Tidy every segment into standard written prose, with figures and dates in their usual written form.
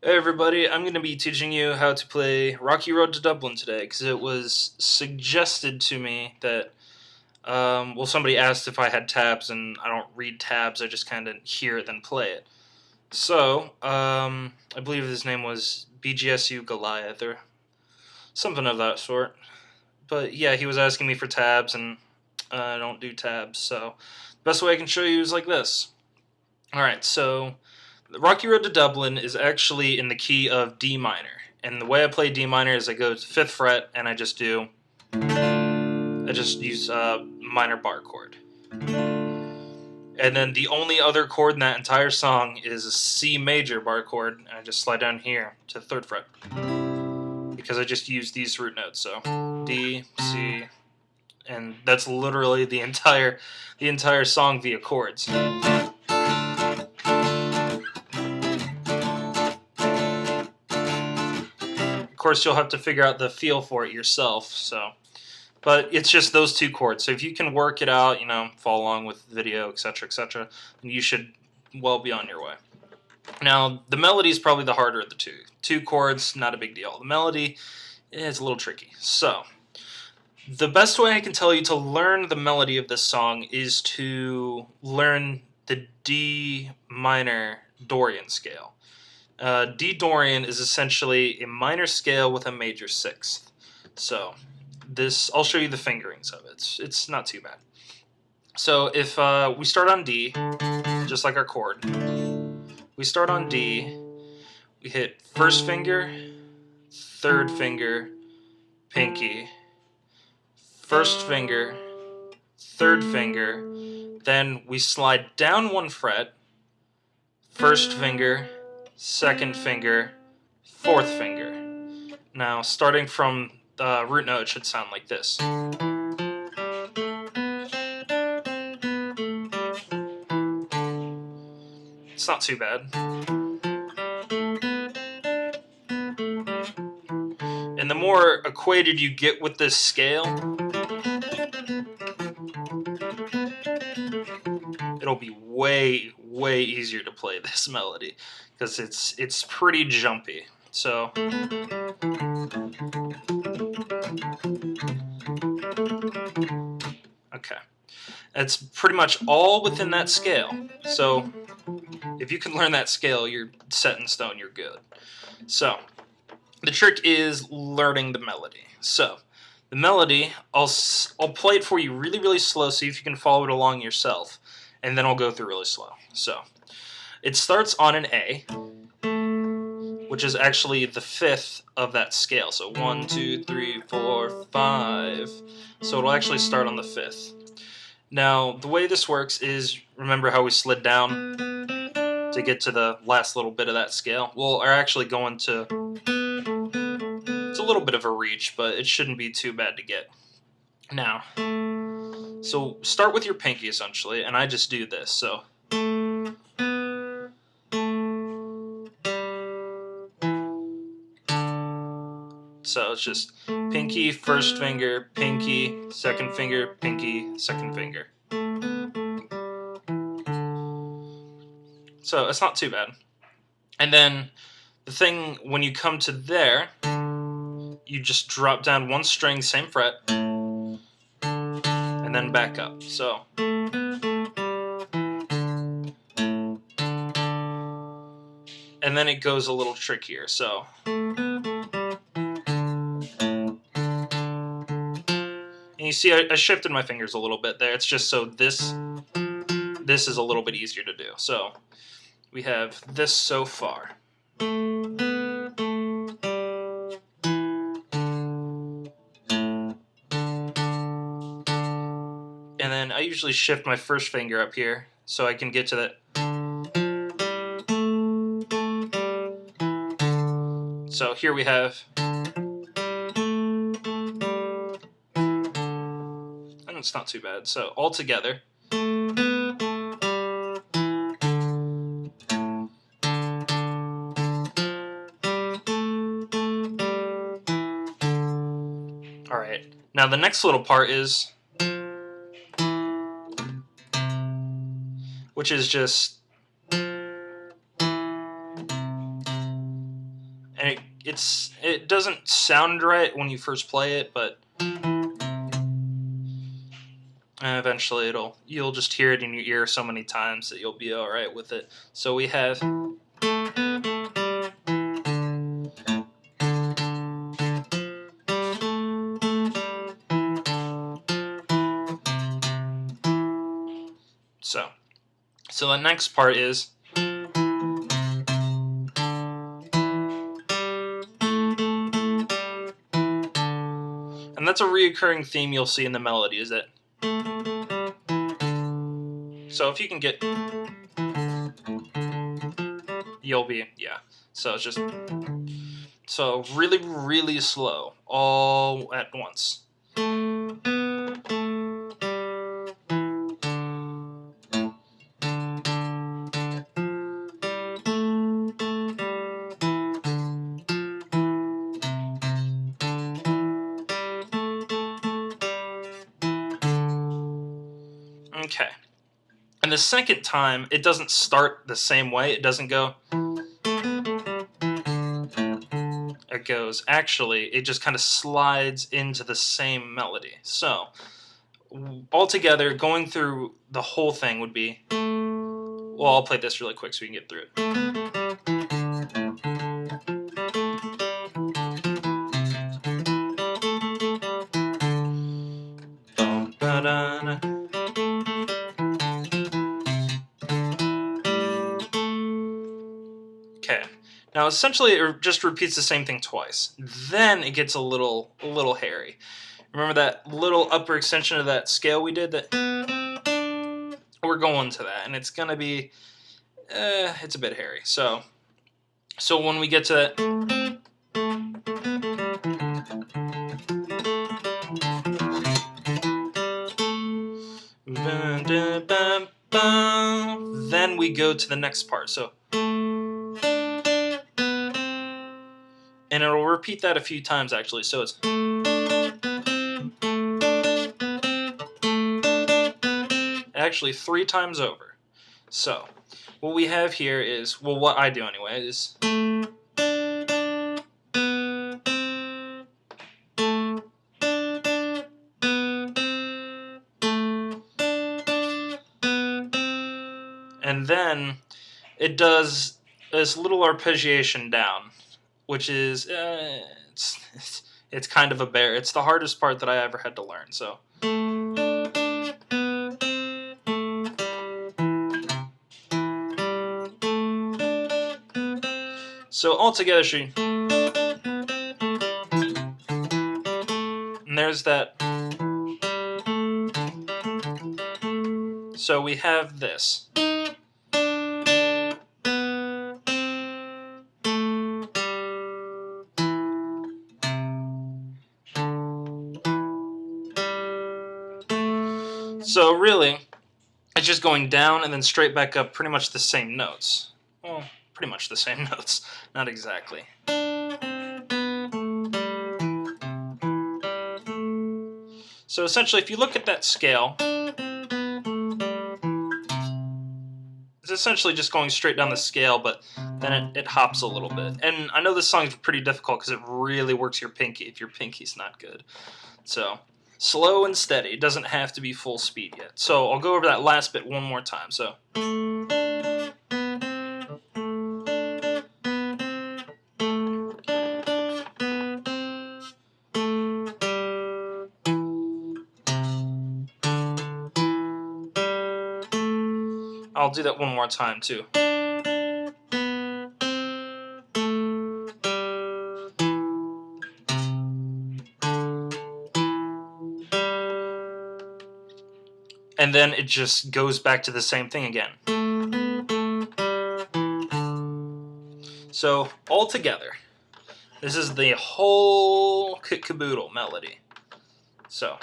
Hey everybody, I'm going to be teaching you how to play Rocky Road to Dublin today because it was suggested to me that, somebody asked if I had tabs and I don't read tabs, I just kind of hear it then play it. So, I believe his name was BGSU Goliath or something of that sort. But yeah, he was asking me for tabs and I don't do tabs, so the best way I can show you is like this. Alright, so Rocky Road to Dublin is actually in the key of D minor, and the way I play D minor is I go to 5th fret and I just use minor bar chord, and then the only other chord in that entire song is a C major bar chord, and I just slide down here to the 3rd fret because I just use these root notes. So D, C, and that's literally the entire song via chords. Of course, you'll have to figure out the feel for it yourself. But it's just those two chords. So if you can work it out, follow along with the video, etc., then you should well be on your way. Now, the melody is probably the harder of the two. 2 chords, not a big deal. The melody is a little tricky. So, the best way I can tell you to learn the melody of this song is to learn the D minor Dorian scale. D Dorian is essentially a minor scale with a major 6th. So, I'll show you the fingerings of it. It's not too bad. So if we start on D, just like our chord, we start on D, we hit 1st finger, 3rd finger, pinky, 1st finger, 3rd finger, then we slide down 1 fret, 1st finger, 2nd finger, 4th finger. Now, starting from the root note, it should sound like this. It's not too bad. And the more acquainted you get with this scale, it'll be way, way easier to play this melody because it's pretty jumpy. So okay, it's pretty much all within that scale. So if you can learn that scale, you're set in stone, you're good. So the trick is learning the melody. So the melody, I'll play it for you really, really slow, see if you can follow it along yourself, and then I'll go through really slow. So it starts on an A, which is actually the 5th of that scale. So 1, 2, 3, 4, 5. So it'll actually start on the 5th. Now, the way this works is, remember how we slid down to get to the last little bit of that scale? Well, we're actually going to, it's a little bit of a reach, but it shouldn't be too bad to get. Now, so start with your pinky essentially, and I just do this. So it's just pinky, 1st finger, pinky, 2nd finger, pinky, 2nd finger. So it's not too bad. And then the thing, when you come to there, you just drop down 1 string, same fret, and then back up. So and then it goes a little trickier. So and you see I shifted my fingers a little bit there. It's just so this is a little bit easier to do. So we have this so far. And then I usually shift my 1st finger up here so I can get to that. So here we have, and it's not too bad. So all together. Alright, now the next little part is, which is just it doesn't sound right when you first play it, but eventually you'll just hear it in your ear so many times that you'll be all right with it. So we have. So the next part is. And that's a reoccurring theme you'll see in the melody, is that. So if you can get. You'll be, yeah. So it's just. So really, really slow, all at once. Okay. And the second time, it doesn't start the same way. It doesn't go. It goes, actually, it just kind of slides into the same melody. So, altogether, going through the whole thing would be. Well, I'll play this really quick so we can get through it. Okay. Now, essentially, it just repeats the same thing twice. Then it gets a little hairy. Remember that little upper extension of that scale we did? That we're going to that, and it's gonna be, it's a bit hairy. So when we get to that. Then we go to the next part. So. And it'll repeat that a few times, actually. So it's. Actually 3 times over. So what we have here is, well, what I do anyway is. And then it does this little arpeggiation down, which is it's kind of a bear. It's the hardest part that I ever had to learn. So altogether, and there's that. So we have this. So really, it's just going down and then straight back up, pretty much the same notes. Well, pretty much the same notes. Not exactly. So essentially, if you look at that scale, it's essentially just going straight down the scale, but then it hops a little bit. And I know this song is pretty difficult because it really works your pinky if your pinky's not good. So slow and steady. It doesn't have to be full speed yet. So I'll go over that last bit one more time. So. I'll do that one more time too. And then it just goes back to the same thing again. So all together, this is the whole kit caboodle melody. So.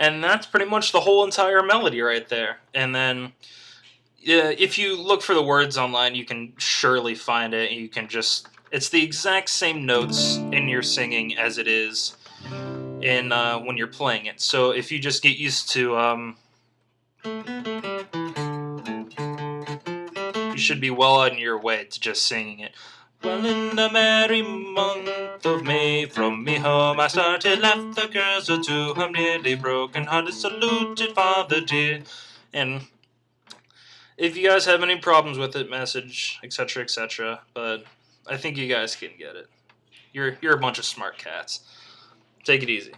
And that's pretty much the whole entire melody right there. And then if you look for the words online, you can surely find it. You can just, it's the exact same notes in your singing as it is in when you're playing it. So if you just get used to, you should be well on your way to just singing it. Well, in the merry month of May, from me home I started, left the girls or two, I'm nearly broken hearted, saluted father dear. And if you guys have any problems with it, message, etc., etc. But I think you guys can get it. You're a bunch of smart cats. Take it easy.